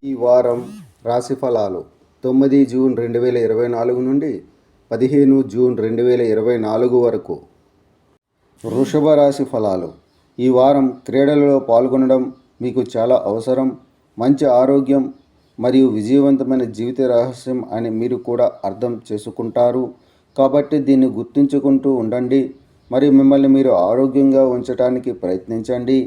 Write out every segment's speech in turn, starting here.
ఈ వారం రాశి ఫలాలు 9 జూన్ 2024 నుండి 15 జూన్ 2024 వరకు. వృషభ రాశి ఫలాలు. ఈ వారం క్రీడలలో పాల్గొనడం మీకు చాలా అవసరం. మంచి ఆరోగ్యం మరియు విజయవంతమైన జీవిత రహస్యం అని మీరు కూడా అర్థం చేసుకుంటారు. కాబట్టి దీన్ని గుర్తుంచుకుంటూ ఉండండి మరియు మిమ్మల్ని మీరు ఆరోగ్యంగా ఉంచడానికి ప్రయత్నించండి.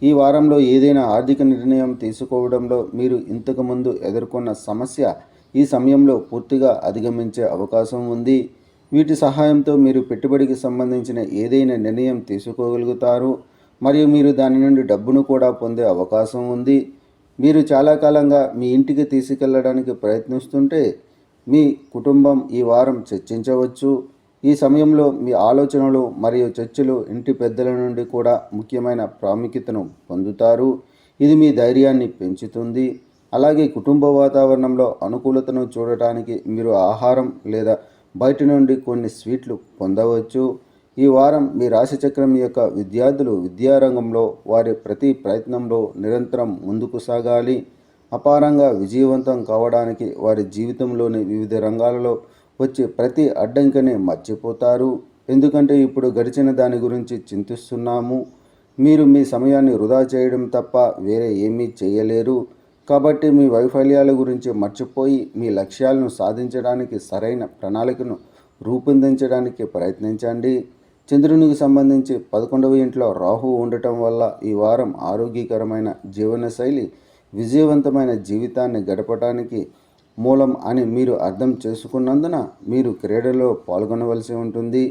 ఈ వారంలో ఏదైనా ఆర్థిక నిర్ణయం తీసుకోవడంలో మీరు ఇంతకుముందు ఎదుర్కొన్న సమస్య ఈ సమయంలో పూర్తిగా అధిగమించే అవకాశం ఉంది. వీటి సహాయంతో మీరు పెట్టుబడికి సంబంధించిన ఏదైనా నిర్ణయం తీసుకోగలుగుతారు మరియు మీరు దాని నుండి డబ్బును కూడా పొందే అవకాశం ఉంది. మీరు చాలా కాలంగా మీ ఇంటికి తీసుకెళ్లడానికి ప్రయత్నిస్తుంటే మీ కుటుంబం ఈ వారం చర్చించవచ్చు. ఈ సమయంలో మీ ఆలోచనలు మరియు చర్చలు ఇంటి పెద్దల నుండి కూడా ముఖ్యమైన ప్రాముఖ్యతను పొందుతారు. ఇది మీ ధైర్యాన్ని పెంచుతుంది. అలాగే కుటుంబ వాతావరణంలో అనుకూలతను చూడటానికి మీరు ఆహారం లేదా బయట నుండి కొన్ని స్వీట్లు పొందవచ్చు. ఈ వారం మీ రాశిచక్రం యొక్క విద్యార్థులు విద్యారంగంలో వారి ప్రతి ప్రయత్నంలో నిరంతరం ముందుకు సాగాలి. అపారంగా విజయవంతం కావడానికి వారి జీవితంలోని వివిధ రంగాలలో వచ్చే ప్రతి అడ్డంకిని మర్చిపోతారు. ఎందుకంటే ఇప్పుడు గడిచిన దాని గురించి చింతిస్తున్నాము. మీరు మీ సమయాన్ని వృధా చేయడం తప్ప వేరే ఏమీ చేయలేరు. కాబట్టి మీ వైఫల్యాల గురించి మర్చిపోయి మీ లక్ష్యాలను సాధించడానికి సరైన ప్రణాళికను రూపొందించడానికి ప్రయత్నించండి. చంద్రునికి సంబంధించి 11వ ఇంట్లో రాహువు ఉండటం వల్ల ఈ వారం ఆరోగ్యకరమైన జీవనశైలి విజయవంతమైన జీవితాన్ని గడపడానికి మూలం అని మీరు అర్థం చేసుకున్నందున మీరు క్రీడలో పాల్గొనవలసి ఉంటుంది.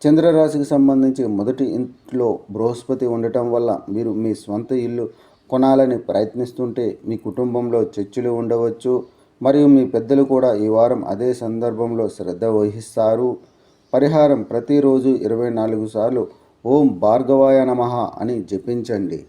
చంద్రరాశికి సంబంధించి మొదటి ఇంట్లో బృహస్పతి ఉండటం వల్ల మీరు మీ స్వంత ఇల్లు కొనాలని ప్రయత్నిస్తుంటే మీ కుటుంబంలో చర్చలు ఉండవచ్చు మరియు మీ పెద్దలు కూడా ఈ వారం అదే సందర్భంలో శ్రద్ధ వహిస్తారు. పరిహారం: ప్రతిరోజు 24 సార్లు ఓం భార్గవాయ నమః అని జపించండి.